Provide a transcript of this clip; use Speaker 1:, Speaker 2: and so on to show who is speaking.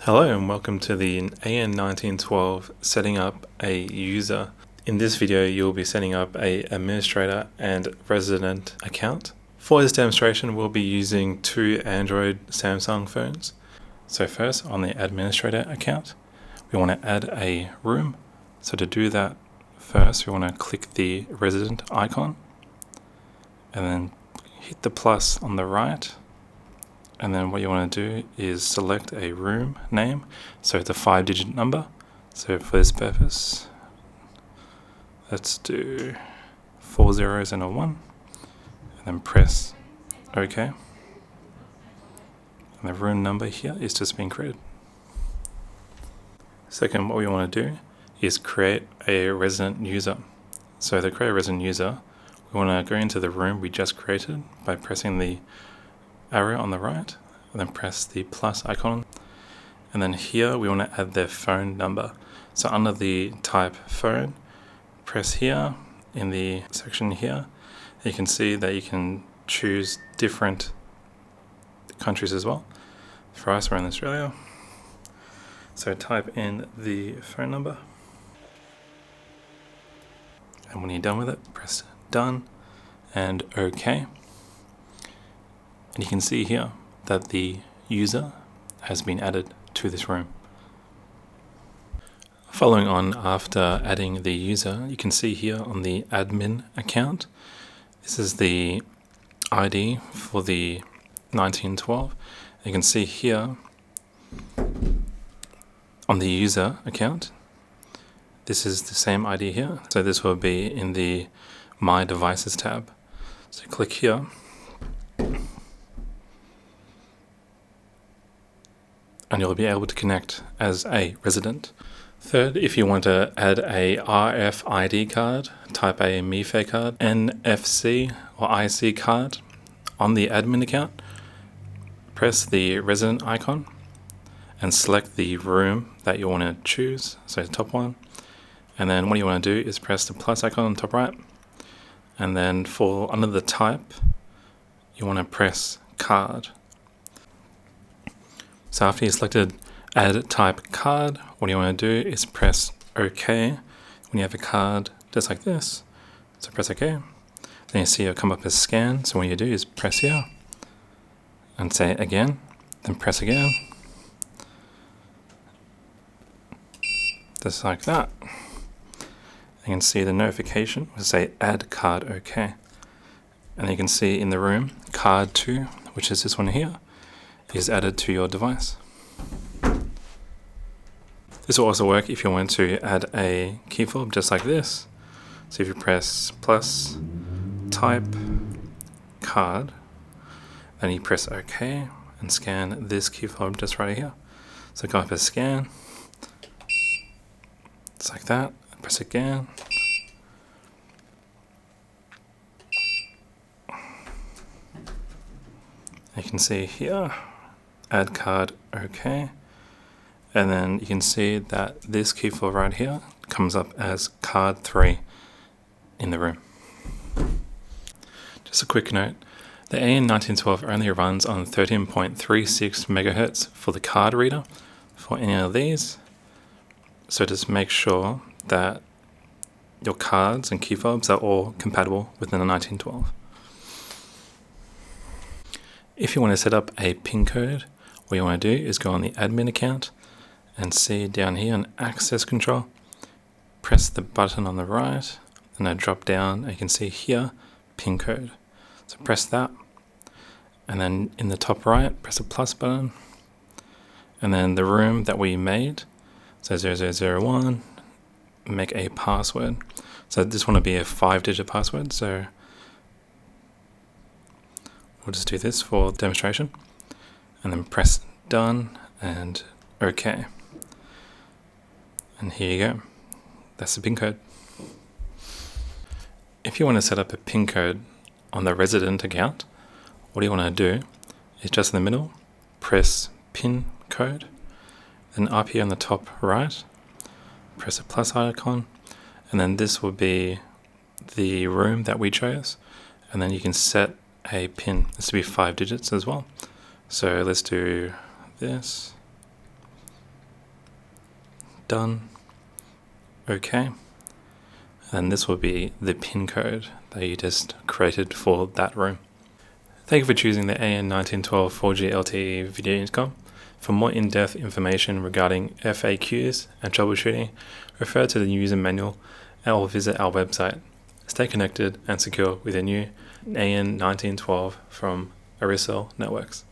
Speaker 1: Hello and welcome to the AN1912 Setting Up a User. In this video you'll be setting up a administrator and resident account. For this demonstration we'll be using two Android Samsung phones. So first, on the administrator account we want to add a room. So to do that, first we want to click the resident icon and then hit the plus on the right. And then what you want to do is select a room name. So it's a 5-digit number. So for this purpose, let's do 4 zeros and a 1. And then press OK. And the room number here is just being created. Second, what we want to do is create a resident user. So to create a resident user, we want to go into the room we just created by pressing the arrow on the right and then press the plus icon, and then here we want to add their phone number. So under the type phone, press here in the section here. You can see that you can choose different countries as well. For us, we're in Australia, so type in the phone number, and when you're done with it, press done and OK. And you can see here that the user has been added to this room. Following on after adding the user, you can see here on the admin account, this is the ID for the 1912. You can see here on the user account, this is the same ID here. So this will be in the My Devices tab. So click here. And you'll be able to connect as a resident. Third, if you want to add a RFID card, type a MiFi card, NFC or IC card on the admin account, press the resident icon and select the room that you want to choose, so the top one. And then what you want to do is press the plus icon on the top right. And then for under the type, you want to press card. So after you've selected add type card, what you want to do is press OK when you have a card just like this. So press OK. Then you see it'll come up as scan. So what you do is press here and say again, then press again. Just like that. You can see the notification will say add card OK. And you can see in the room card 2, which is this one here, is added to your device. This will also work if you want to add a key fob just like this. So if you press plus, type, card, then you press OK and scan this key fob just right here. So go up as scan, just like that, press again. You can see here, add card OK, and then you can see that this key fob right here comes up as card 3 in the room. Just a quick note, the AN1912 only runs on 13.36 MHz for the card reader for any of these, so just make sure that your cards and key fobs are all compatible within the 1912. If you want to set up a PIN code, what you want to do is go on the admin account and see down here on access control, press the button on the right and then drop down and you can see here PIN code. So press that and then in the top right press the plus button and then the room that we made, so 0001, make a password. So this one will be a 5-digit password, so we'll just do this for demonstration and then press done and OK. And here you go. That's the PIN code. If you want to set up a PIN code on the resident account, what you want to do is just in the middle, press PIN code. Then up here on the top right, press the plus icon. And then this will be the room that we chose. And then you can set a PIN. This will be 5 digits as well. So let's do this. done. Okay. And this will be the pin code that you just created for that room. Thank you for choosing the AN1912 4G LTE video intercom. For more in-depth information regarding FAQs and troubleshooting, refer to the user manual or visit our website. Stay connected and secure with your new AN1912 from Arisel Networks.